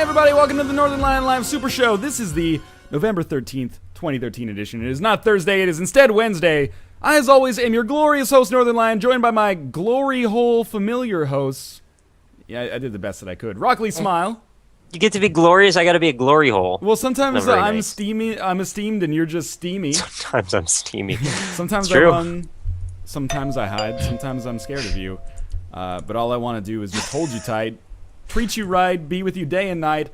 everybody, welcome to the Northern Lion Live Super Show. This is the November 13th, 2013 edition. It is not Thursday, it is instead Wednesday. I, as always, am your glorious host, Northern Lion, joined by my glory hole familiar hosts. Yeah, I did the best that I could. Rockley Smile. You get to be glorious, I gotta be a glory hole. Well, sometimes I'm nice. I'm esteemed and you're just steamy. Sometimes I'm steamy. Sometimes I run, sometimes I hide, sometimes I'm scared of you. But all I want to do is just hold you tight, treat you right, be with you day and night.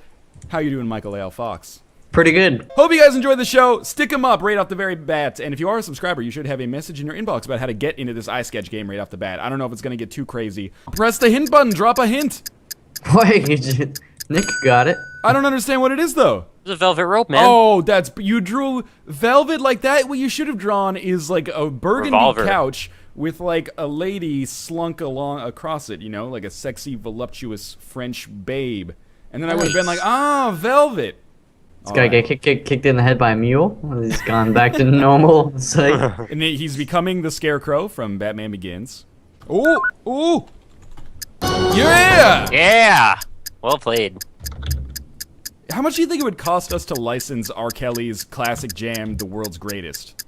How you doing, Michael A.L. Fox? Pretty good. Hope you guys enjoyed the show. Stick 'em up right off the very bat. And if you are a subscriber, you should have a message in your inbox about how to get into this iSketch game right off the bat. I don't know if it's going to get too crazy. Press the hint button. Drop a hint. Wait, Nick got it. I don't understand what it is, though. It's a velvet rope, man. Oh, you drew velvet like that? What you should have drawn is like a burgundy couch with like a lady slunk along across it, you know, like a sexy, voluptuous French babe. And then I would have been like, velvet. This guy get kicked in the head by a mule. He's gone back to normal. It's like... And he's becoming the Scarecrow from Batman Begins. Ooh, ooh. Yeah! Yeah! Well played. How much do you think it would cost us to license R. Kelly's classic jam, The World's Greatest?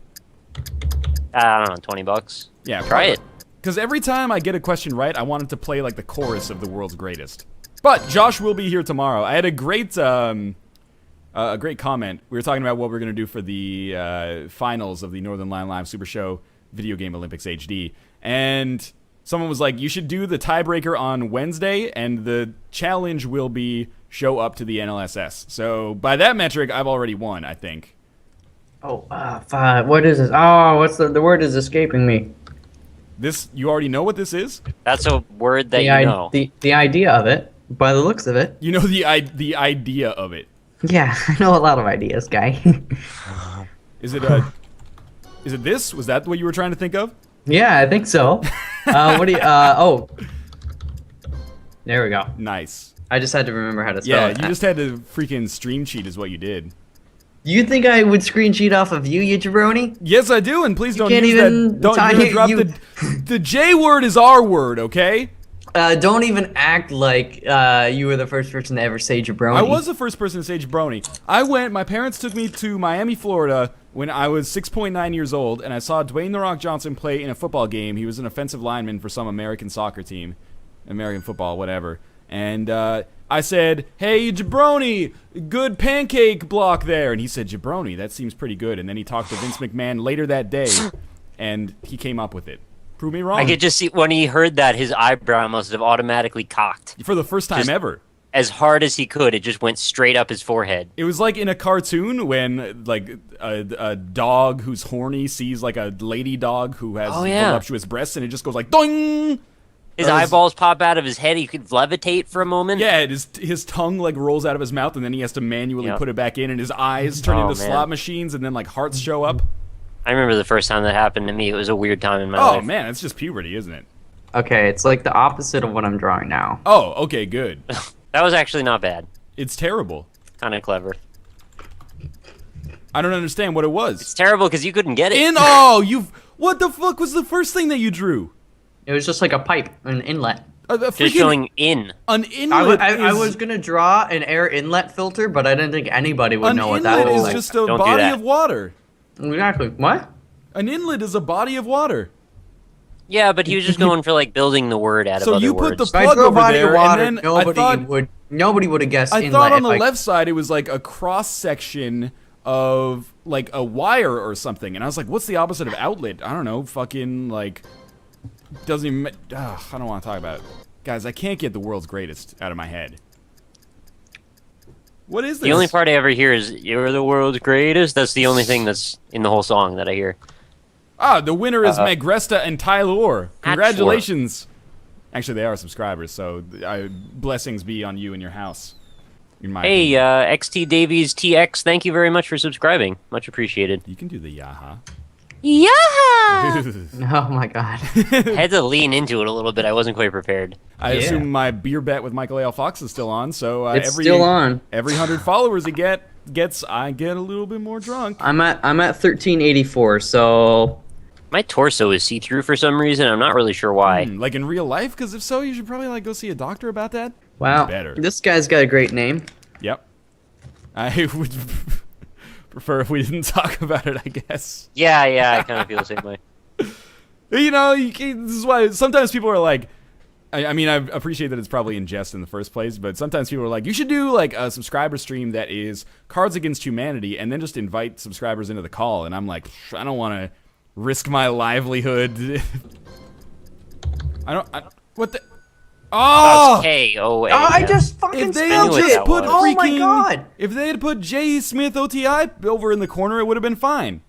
I don't know, 20 bucks. Yeah, try it. Because every time I get a question right, I want it to play like the chorus of The World's Greatest. But Josh will be here tomorrow. I had a great comment. We were talking about what we're going to do for the finals of the Northern Lion Live Super Show Video Game Olympics HD. And someone was like, you should do the tiebreaker on Wednesday, and the challenge will be show up to the NLSS. So by that metric, I've already won, I think. Oh, fuck. What is this? Oh, what's the word is escaping me. This, you already know what this is? That's a word that you know. The idea of it, by the looks of it. You know the idea of it. Yeah, I know a lot of ideas, guy. Is it this? Was that what you were trying to think of? Yeah, I think so. What do you, oh. There we go. Nice. I just had to remember how to spell it. Yeah, you just had to freaking stream cheat is what you did. You think I would screen cheat off of you jabroni? Yes, I do, and please don't can't use even that. Don't drop the J word is our word, okay? Don't even act like you were the first person to ever say jabroni. I was the first person to say jabroni. My parents took me to Miami, Florida when I was 6.9 years old, and I saw Dwayne "The Rock" Johnson play in a football game. He was an offensive lineman for some American soccer team. American football, whatever. And I said, hey, jabroni, good pancake block there. And he said, jabroni, that seems pretty good. And then he talked to Vince McMahon later that day, and he came up with it. Prove me wrong. I could just see, when he heard that, his eyebrow must have automatically cocked. For the first time ever. As hard as he could, it just went straight up his forehead. It was like in a cartoon when, like, a dog who's horny sees, like, a lady dog who has voluptuous breasts, and it just goes like, doing! His eyeballs pop out of his head. He could levitate for a moment. Yeah, his tongue like rolls out of his mouth, and then he has to manually put it back in, and his eyes turn into slot machines, and then like hearts show up. I remember the first time that happened to me. It was a weird time in my life. Oh man, it's just puberty, isn't it? Okay, it's like the opposite of what I'm drawing now. Oh, okay, good. That was actually not bad. It's terrible. Kind of clever. I don't understand what it was. It's terrible because you couldn't get it. What the fuck was the first thing that you drew? It was just like a pipe, an inlet. Just showing in. An inlet. I was gonna draw an air inlet filter, but I didn't think anybody would know what that was. An inlet is just a body of water. Exactly. What? An inlet is a body of water. Yeah, but he was just going for like building the word out of other words. So you put the plug over there, and then nobody would have guessed. I thought on the left side it was like a cross section of like a wire or something, and I was like, what's the opposite of outlet? I don't know. Fucking like. Doesn't even. I don't want to talk about it. Guys, I can't get The World's Greatest out of my head. What is this? The only part I ever hear is, you're the world's greatest. That's the only thing that's in the whole song that I hear. The winner is Magresta and Tyler. Congratulations. Actually, they are subscribers, so blessings be on you and your house. Hey, XT Davies TX, thank you very much for subscribing. Much appreciated. You can do the yaha. Yeah! Oh my god. Had to lean into it a little bit. I wasn't quite prepared. I assume my beer bet with Michael A.L. Fox is still on, so it's still on. Every 100 followers I get a little bit more drunk. I'm at 1384, so My torso is see-through for some reason. I'm not really sure why. Like in real life? Because if so, you should probably like go see a doctor about that. Wow, Better. This guy's got a great name. Yep. I would prefer if we didn't talk about it, I guess. Yeah, I kind of feel the same way. You know, this is why sometimes people are like, I mean, I appreciate that it's probably in jest in the first place, but sometimes people are like, you should do like a subscriber stream that is Cards Against Humanity and then just invite subscribers into the call. And I'm like, I don't want to risk my livelihood. What the? Oh! K-O-A. Oh, I just fucking If they spelled had it. just put Oh my freaking, god! if they had put J. Smith OTI over in the corner, it would have been fine.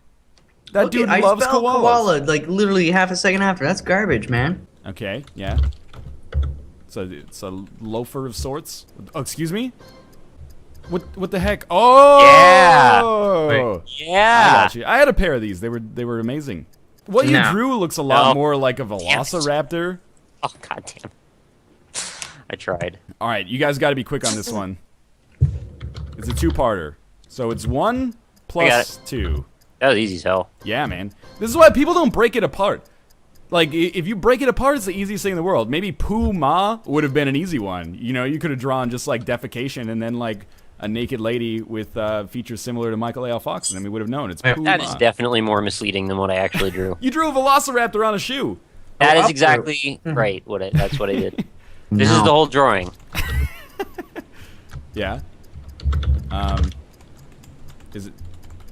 That Okay, dude I loves spelled koalas. koala like literally half a second after. That's garbage, man. Okay, yeah. So it's a loafer of sorts. Oh, excuse me. What the heck? Oh! Yeah. I got you. I had a pair of these. They were amazing. What you No. drew looks a lot No. more like a Velociraptor. Oh, goddamn. I tried. All right, you guys got to be quick on this one. It's a two-parter. So it's 1 plus 2. That was easy as hell. Yeah, man. This is why people don't break it apart. Like, if you break it apart, it's the easiest thing in the world. Maybe Pooh Ma would have been an easy one. You know, you could have drawn just, like, defecation and then, like, a naked lady with features similar to Michael A. L. Fox, and then we would have known. It's Pooh That Ma. is definitely more misleading than what I actually drew. You drew a Velociraptor on a shoe. That is up exactly right. That's what I did. This is the whole drawing. Yeah. Is it...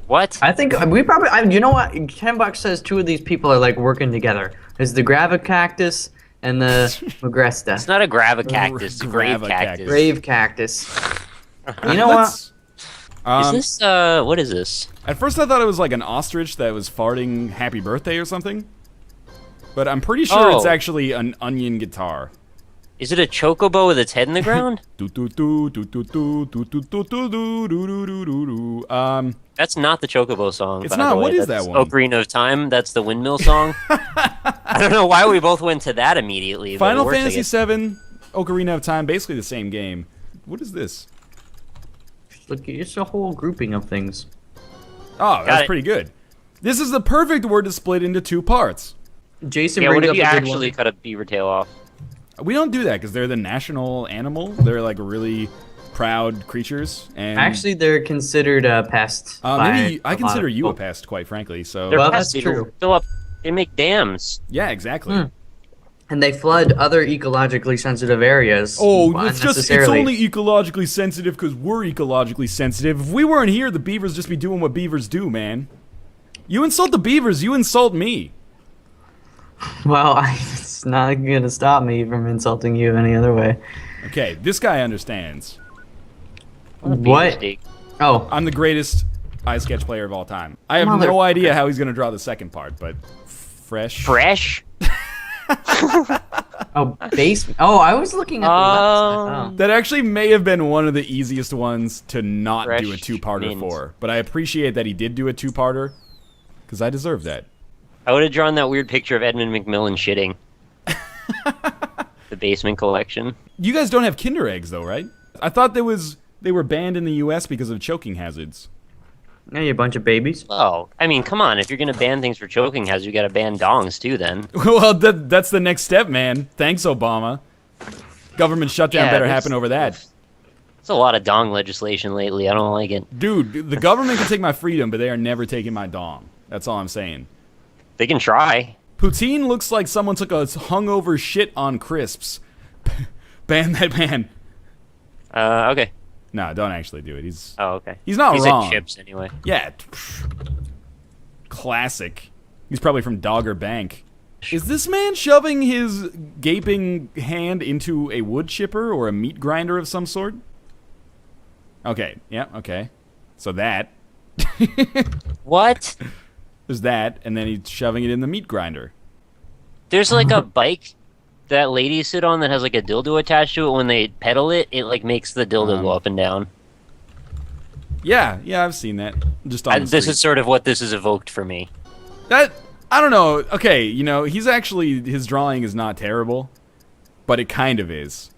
What? I think we probably. You know what? $10 says two of these people are like working together. It's the Gravicactus and the Magresta. It's not a gravicactus. It's a grave Gravicactus. cactus. Grave cactus. You know what? Let's- Is this what is this? At first I thought it was like an ostrich that was farting happy birthday or something. But I'm pretty sure it's Oh. actually an onion guitar. Is it a chocobo with its head in the ground? That's not the chocobo song. It's by not. the way. What is That's that one? Ocarina of Time. That's the windmill song. I don't know why we both went to that immediately. but it Final works, I Fantasy guess. VII, Ocarina of Time, basically the same game. What is this? Look, it's a whole grouping of things. Oh, that's it. pretty good. This is the perfect word to split into two parts. Jason Yeah, what brings if up you a good actually one. cut a beaver tail off? We don't do that because they're the national animal. They're like really proud creatures. And Actually, they're considered a pest. maybe by I a lot consider of you a people. pest, quite frankly. So They're Well, pests. that's They true. Fill up. They make dams. yeah, exactly. And they flood other ecologically sensitive areas. Oh, it's unnecessarily. only ecologically sensitive because we're ecologically sensitive. If we weren't here, the beavers just be doing what beavers do, man. You insult the beavers, you insult me. Well, it's not gonna stop me from insulting you any other way. Okay, this guy understands. Beaver What? steak. Oh, I'm the greatest iSketch player of all time. I have no Mother- idea how he's going to draw the second part, but fresh. Fresh. base. Oh, I was looking at the left side. That actually may have been one of the easiest ones to not do a Fresh two-parter mint. for. But I appreciate that he did do a two-parter, because I deserve that. I would have drawn that weird picture of Edmund McMillan shitting. The basement collection. You guys don't have Kinder eggs, though, right? I thought they were banned in the U.S. because of choking hazards. Oh. Yeah, you bunch of babies. Oh, I mean, come on. If you're gonna ban things for choking hazards, you gotta ban dongs too. Then. Well, that's the next step, man. Thanks, Obama. Government shutdown Yeah, better there's- happen over that. There's a lot of dong legislation lately. I don't like it. Dude, the government can take my freedom, but they are never taking my dong. That's all I'm saying. They can try. Poutine looks like someone took a hungover shit on crisps. Ban that man. Okay. No, don't actually do it. He's Okay. not He wrong. said chips anyway. Yeah. Classic. He's probably from Dogger Bank. Is this man shoving his gaping hand into a wood chipper or a meat grinder of some sort? Okay. Yeah, okay. So that. What? There's that, and then he's shoving it in the meat grinder. There's like a bike that ladies sit on that has like a dildo attached to it. When they pedal it, it like makes the dildo go up and down. Yeah, I've seen that. Just on the This street. is sort of what this has evoked for me. That, I don't know. Okay, he's actually, his drawing is not terrible, but it kind of is.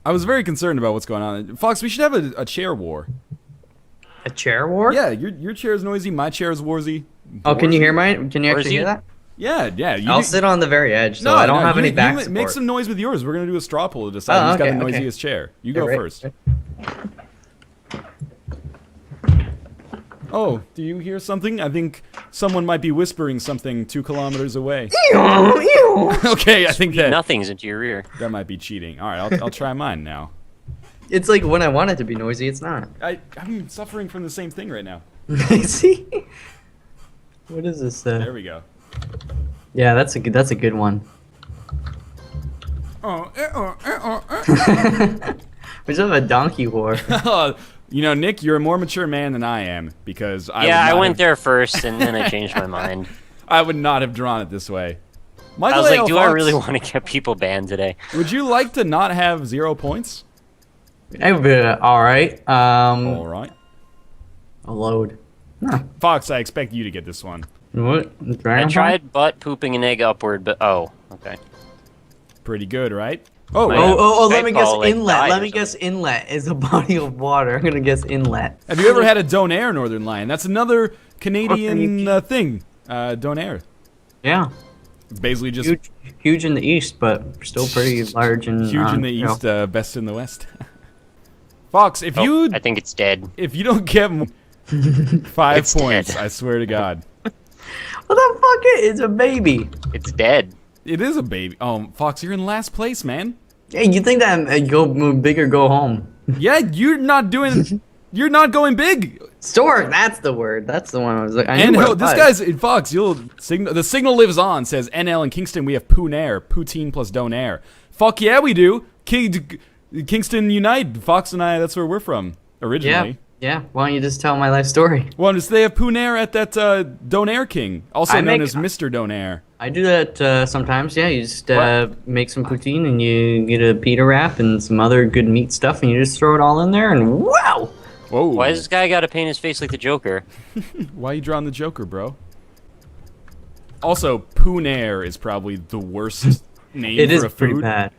I was very concerned about what's going on. Fox, we should have a chair war. A chair war? Yeah, your chair is noisy, my chair is warzy. Oh, can you hear mine? Can you Or is actually he- hear that? Yeah. I'll sit on the very edge, so I don't have any back support. Make some noise with yours. We're going to do a straw poll to decide who's got the noisiest chair. You go Right. first. Oh, do you hear something? I think someone might be whispering something 2 kilometers away. Okay, I think that Nothing's into your ear. that might be cheating. All right, I'll try mine now. It's like when I want it to be noisy, it's not. I'm suffering from the same thing right now. See? What is this? There we go. Yeah, that's a good one. We just have a donkey war. You know, Nick, you're a more mature man than I am because I went there first, and then I changed my mind. I would not have drawn it this way. Michael I was like, A. do I Fox, really want to get people banned today? Would you like to not have 0 points? All right. All right. A load. Huh. Fox, I expect you to get this one. What? I tried butt pooping an egg upward, but okay. Pretty good, right? Oh, My- yeah. Let me guess Eyeball, like, inlet. died Let or me guess inlet is a body of water. I'm gonna guess inlet. Have you ever had a Donair Northern Lion? That's another Canadian thing. Donair. Yeah. Basically just Huge in the east, but still pretty large in huge in the you know. east, best in the west. Fox, if you I think it's dead. don't get 5 It's points, dead. I swear to God. What the fuck? It's a baby. It's dead. It is a baby. Oh, Fox, you're in last place, man. Hey, you think that go move big or go home? Yeah, you're not going big. Stork, that's the word. That's the one I was like. I And knew what no, it this was. guy's Fox. The signal lives on. Says NL in Kingston. We have Poonair, poutine plus donair. Fuck yeah, we do. Kingston Unite. Fox and I. That's where we're from originally. Yeah. Why don't you just tell my life story? Well, they have Poonair at that Donair King, also known as Mr. Donair. I do that sometimes. Yeah, you just make some poutine and you get a pita wrap and some other good meat stuff, and you just throw it all in there, and wow! Whoa. Why does this guy got to paint his face like the Joker? Why you drawing the Joker, bro? Also, Poonair is probably the worst name It for is a food. pretty bad.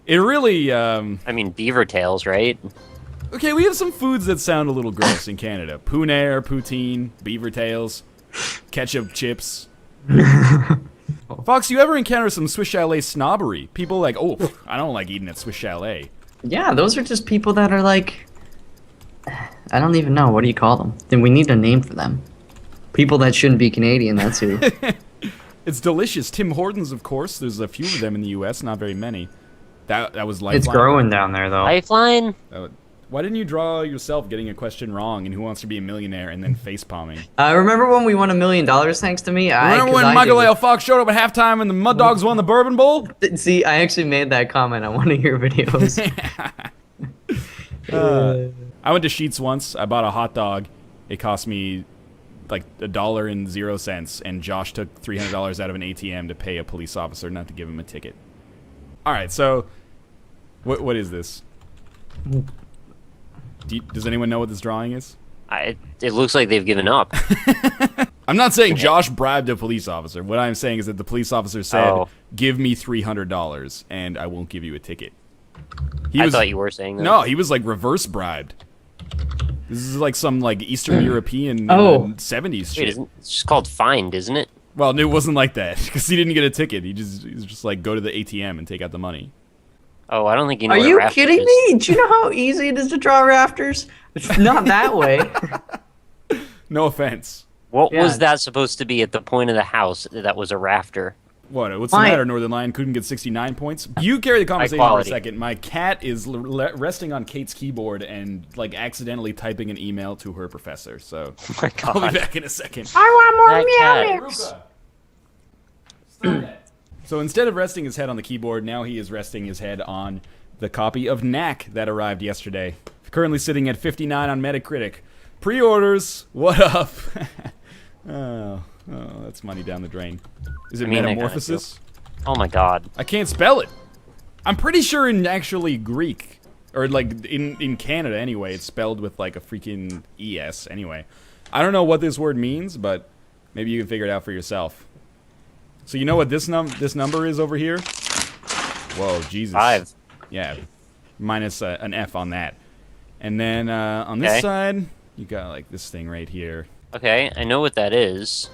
It really. I mean, beaver tails, right? Okay, we have some foods that sound a little gross in Canada. Poonair, poutine, beaver tails, ketchup chips. Fox, you ever encounter some Swiss Chalet snobbery? People like, oh, I don't like eating at Swiss Chalet. Yeah, those are just people that are like, I don't even know. What do you call them? Then we need a name for them. People that shouldn't be Canadian. That's who. It's delicious. Tim Hortons, of course. There's a few of them in the U.S., not very many. That was Lifeline. It's growing down there though. Lifeline? Why didn't you draw yourself getting a question wrong and Who Wants to Be a Millionaire and then face palming? Remember when we won $1 million thanks to me? Remember when Michael A. Fox showed up at halftime and the Mud Dogs won the Bourbon Bowl? See, I actually made that comment on one of your videos. I went to Sheetz once. I bought a hot dog. It cost me like $1.00, and Josh took $300 out of an ATM to pay a police officer not to give him a ticket. All right, so what is this? Does anyone know what this drawing is? It looks like they've given up. I'm not saying Josh bribed a police officer. What I'm saying is that the police officer said, Oh. give me $300 and I won't give you a ticket. I thought you were saying that. No, he was like reverse bribed. This is like some like Eastern European 70s shit. Wait, it's just called fined, isn't it? Well, it wasn't like that because he didn't get a ticket. He was just like go to the ATM and take out the money. Oh, I don't think you know Are what a you rafter kidding is. me? Do you know how easy it is to draw rafters? It's not that way. No offense. What Yeah. was that supposed to be at the point of the house that was a rafter? What's the Fine. matter, Northern Lion? Couldn't get 69 points? You carry the conversation for a quality. second. My cat is resting on Kate's keyboard and like accidentally typing an email to her professor. So Oh my I'll be god. back in a second. I want more That cat. meow mix. So instead of resting his head on the keyboard, now he is resting his head on the copy of Knack that arrived yesterday. Currently sitting at 59 on Metacritic. Pre-orders, what up? oh, that's money down the drain. Is it I mean, I kinda Metamorphosis? Oh my god. I can't spell it. I'm pretty sure in actually Greek, or like in Canada anyway, it's spelled with like a freaking ES anyway. I don't know what this word means, but maybe you can figure it out for yourself. So you know what this number is over here? Whoa, Jesus. 5. Yeah, minus an F on that. And then on this Okay. side, you got like this thing right here. Okay, I know what that is.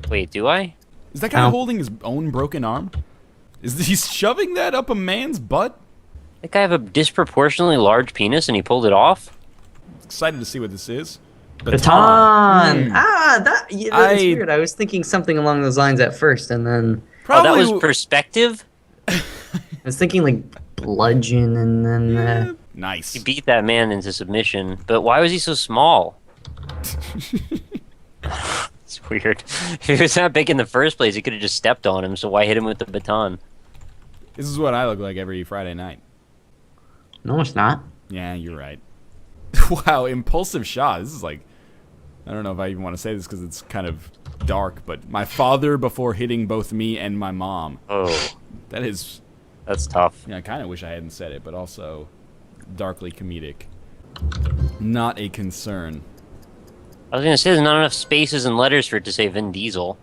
Wait, do I? Is that guy Ow. holding his own broken arm? Is he shoving that up a man's butt? That guy have a disproportionately large penis and he pulled it off? Excited to see what this is. Baton. Hmm. That's weird. I was thinking something along those lines at first, and then Oh, that Probably was perspective? I was thinking like bludgeon, and then nice. He beat that man into submission, but why was he so small? It's weird. If he was that big in the first place, he could have just stepped on him, so why hit him with the baton? This is what I look like every Friday night. no, it's not. Yeah, you're right. Wow, impulsive shot. This is like, I don't know if I even want to say this because it's kind of dark, but my father before hitting both me and my mom. Oh, That is, that's tough. I kind of wish I hadn't said it, but also darkly comedic. Not a concern. I was gonna say there's not enough spaces and letters for it to say Vin Diesel.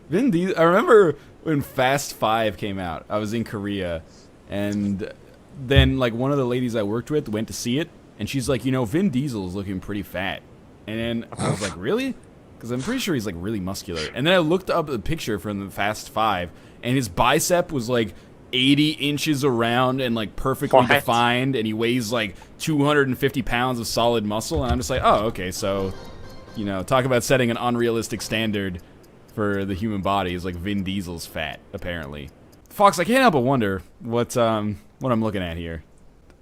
Vin Diesel. I remember when Fast 5 came out. I was in Korea, and then like one of the ladies I worked with went to see it, and she's like, Vin Diesel is looking pretty fat. And then I was like, really? Because I'm pretty sure he's like really muscular. And then I looked up a picture from the Fast 5, and his bicep was like 80 inches around and like perfectly What? defined, and he weighs like 250 pounds of solid muscle. And I'm just like, oh, okay, so, talk about setting an unrealistic standard for the human body is like Vin Diesel's fat, apparently. Fox, I can't help but wonder what I'm looking at here.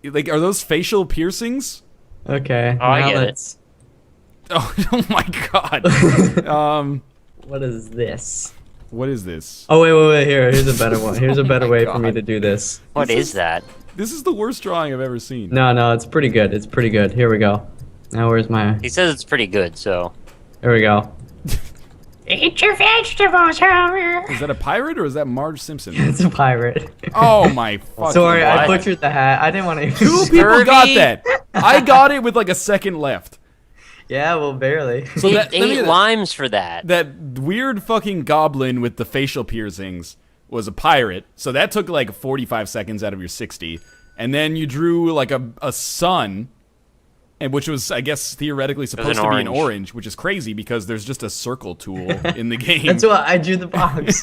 Like, are those facial piercings? Okay. Oh, I now get it. let's- Oh my god. What is this? What is this? Oh wait. Here's a better one. Here's a better way for me God. to do this. What is that? This is the worst drawing I've ever seen. No, it's pretty good. It's pretty good. Here we go. Now where's my? He says it's pretty good, so. Here we go. Eat your vegetables, Homer. Is that a pirate or is that Marge Simpson? It's a pirate. Oh my fucking Sorry, I what? butchered the hat. I didn't want to. Two people got that. I got it with like a second left. Yeah, well, barely. So He that, let me- ate limes for that. that weird fucking goblin with the facial piercings was a pirate. So that took like 45 seconds out of your 60. And then you drew like a sun, and which was, I guess, theoretically supposed to be an orange, which is crazy because there's just a circle tool in the game. That's why I drew the box.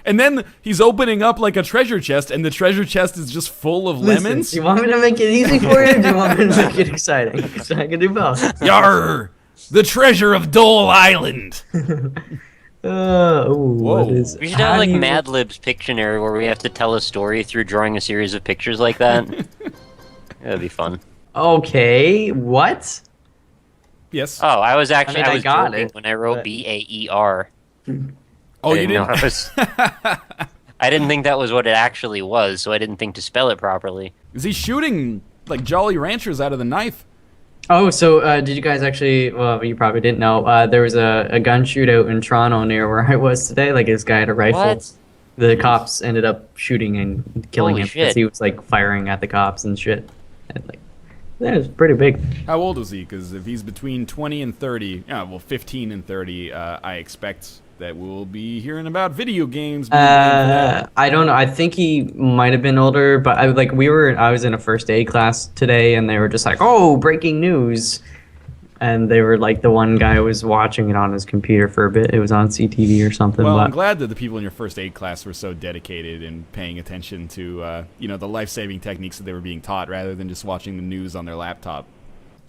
And then he's opening up like a treasure chest, and the treasure chest is just full of Listen, lemons. do you want me to make it easy for you, or do you want me to make it exciting? So I can do both. Yarr! The treasure of Dole Island. What is? We should how have like do you- Mad Lib's Pictionary where we have to tell a story through drawing a series of pictures like that. That'd be fun. Okay, what? Yes. Oh, I was I joking got it, when I wrote but- BAER. Oh, you know didn't? I was. I didn't think that was what it actually was, so I didn't think to spell it properly. Is he shooting like Jolly Ranchers out of the knife? Oh, so did you guys actually? Well, you probably didn't know. There was a gun shootout in Toronto near where I was today. Like this guy had a rifle. What? The cops ended up shooting and killing Holy him because shit. he was like firing at the cops and shit. And, like, that was pretty big. How old was he? Because if he's between 20 and 30, 15 and 30, I expect that we'll be hearing about video games. being banned for that. I don't know. I think he might have been older, but I was in a first aid class today, and they were just like, "Oh, breaking news," and they were like, the one guy was watching it on his computer for a bit. It was on CTV or something. Well, I'm but glad that the people in your first aid class were so dedicated and paying attention to, the life-saving techniques that they were being taught, rather than just watching the news on their laptop.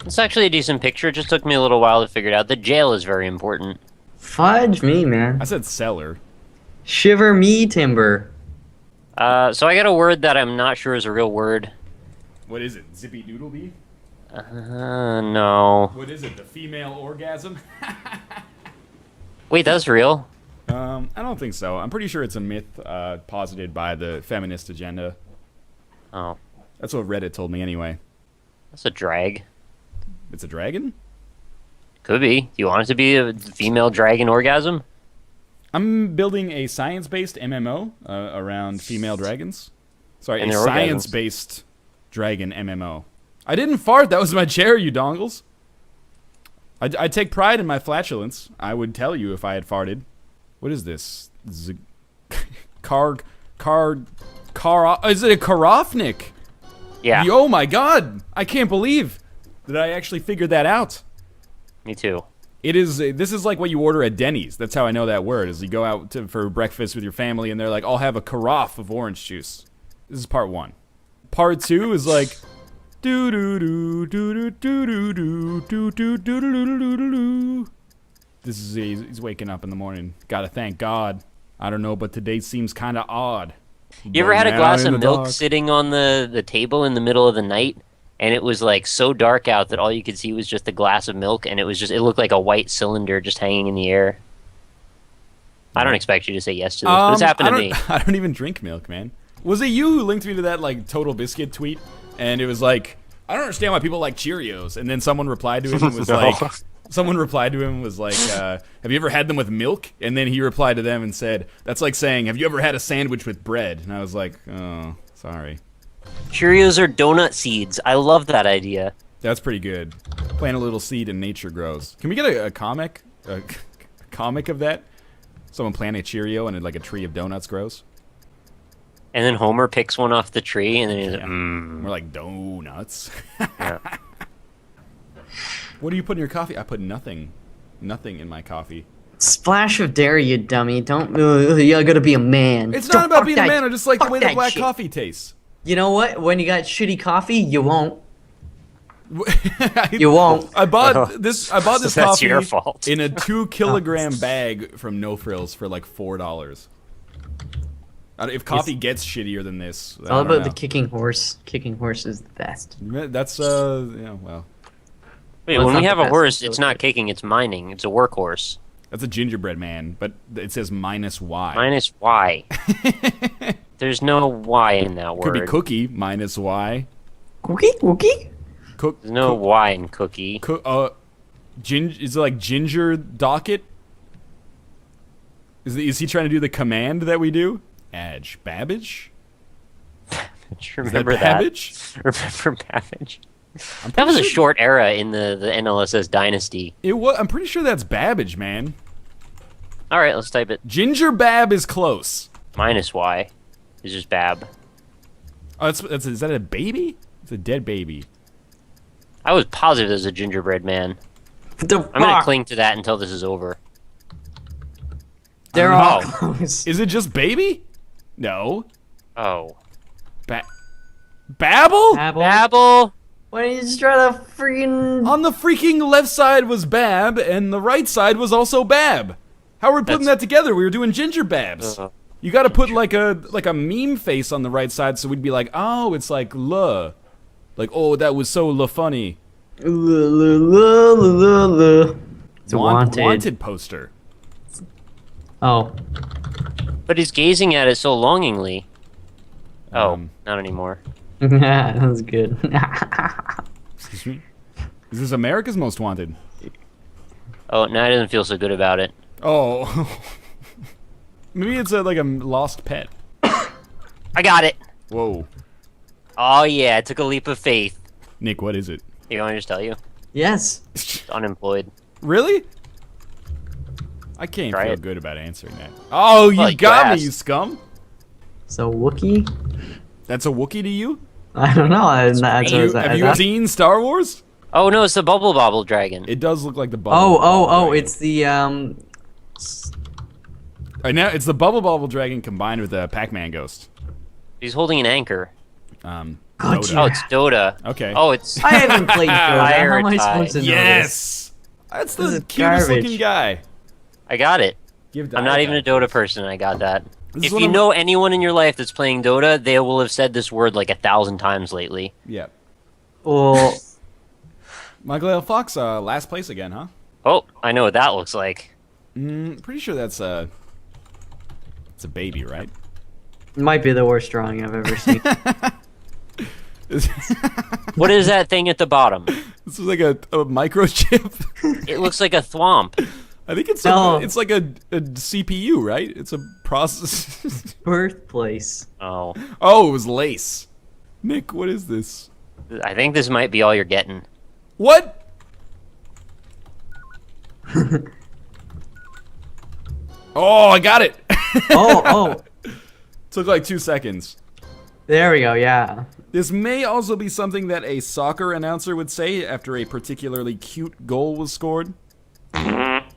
It's actually a decent picture. It just took me a little while to figure it out. The jail is very important. fudge me, man. I said cellar. Shiver me timber. So I got a word that I'm not sure is a real word. What is it? Zippy doodle bee? No. What is it? The female orgasm? Wait, that's real? I don't think so. I'm pretty sure it's a myth posited by the feminist agenda. Oh, That's what Reddit told me anyway. that's a drag. It's a dragon? Could be. Do you want it to be a female dragon orgasm? I'm building a science-based MMO around female dragons. Sorry, And a their orgasms. science-based dragon MMO. I didn't fart. That was my chair, you dongles. I take pride in my flatulence. I would tell you if I had farted. What is this? Is it a Karofnik? Yeah, Oh my god! I can't believe that I actually figured that out. me too. It is. This is like what you order at Denny's. That's how I know that word. Is you go out for breakfast with your family and they're like, "I'll have a carafe of orange juice." This is part 1. Part 2 is like, Do do do do do do do do do do do do do do. This is he's waking up in the morning. Gotta thank God. I don't know, but today seems kind of odd. You ever had a glass of milk sitting on the table in the middle of the night, and it was like so dark out that all you could see was just a glass of milk, and it looked like a white cylinder just hanging in the air? I don't expect you to say yes to this, but this happened to me. I don't even drink milk, man. Was it you who linked me to that like Total Biscuit tweet? And it was like, I don't understand why people like Cheerios. And then someone replied to him and was like, have you ever had them with milk? And then he replied to them and said, that's like saying, have you ever had a sandwich with bread? And I was like, oh, sorry. Cheerios are donut seeds. I love that idea. That's pretty good. Plant a little seed and nature grows. Can we get a comic? A comic of that? Someone plant a Cheerio and like a tree of donuts grows? And then Homer picks one off the tree, and then he's like, We're like, donuts. Yeah. What do you put in your coffee? I put nothing. Nothing in my coffee. Splash of dairy, you dummy. Don't. You gotta be a man. It's not about being a man. I just like the fuck way the that black shit. coffee tastes. You know what? When you got shitty coffee, you won't. You won't. I bought this That's coffee your fault. in a 2-kilogram bag from No Frills for like $4. If coffee gets shittier than this, It's all about the kicking horse. Kicking horse is the best. That's yeah, well, wait, Well, when it's we not have the a best, horse, it's it's really not kicking, it's mining. It's a workhorse. that's a gingerbread man, but it says -Y. Minus Y. There's no Y in that word. Could be cookie -Y. Cookie? Cookie? Cook. There's no Y in cookie. Is it like Ginger Docket? Is he trying to do the command that we do? Adge Babbage? Remember that? Babbage? Remember Babbage? That was a short era in the NLSS dynasty. I'm pretty sure that's Babbage, man. All right, let's type it. Ginger Bab is close. Minus Y is just Bab. Oh, is that a baby? It's a dead baby. I was positive there's a gingerbread man. The I'm gonna fuck? cling to that until this is over. They're Oh. all close. Is it just baby? No. Oh. Babble? Babble! Why don't you just try to freaking... On the freaking left side was Bab, and the right side was also Bab. How are we putting that together? We were doing ginger babs. You gotta put like a meme face on the right side, so we'd be like, oh, it's like "luh," like oh, that was so funny. It's a wanted. Poster. Oh. But he's gazing at it so longingly. Oh, not anymore. That was good. Excuse me. Is this America's Most Wanted? Oh, now he doesn't feel so good about it. Oh. Maybe it's like a lost pet. I got it! Whoa. Oh yeah, I took a leap of faith. Nick, what is it? You want me to just tell you? Yes. Unemployed. Really? I can't Try feel it. good about answering that. Oh, Well, you you got me, asked. you scum. So Wookiee? That's a Wookiee to you? I don't know. Have you seen Star Wars? Oh no, it's the Bubble Bobble Dragon. It does look like the Bubble Oh, Dragon. it's the Right now, it's the Bubble Bobble Dragon combined with the Pac-Man Ghost. He's holding an anchor. Gotcha. Dota. Oh, it's Dota. Okay. Oh, it's... I haven't played Dota. How am I Fire supposed to know this? Yes! That's This the is cutest garbage. looking guy. I got it. Give I'm not even a Dota person, I got that. This is If one you of- know anyone in your life that's playing Dota, they will have said this word like 1,000 times lately. Yeah. Well, Michael L. Fox, last place again, huh? Oh, I know what that looks like. Pretty sure that's it's a baby, right? might be the worst drawing I've ever seen. What is that thing at the bottom? This is like a microchip. It looks like a thwomp. I think it's No. it's like a CPU, right? It's a process. Birthplace. Oh. Oh, it was lace. Nick, what is this? I think this might be all you're getting. What? Oh, I got it. Oh. Took like 2 seconds. There we go, yeah. This may also be something that a soccer announcer would say after a particularly cute goal was scored.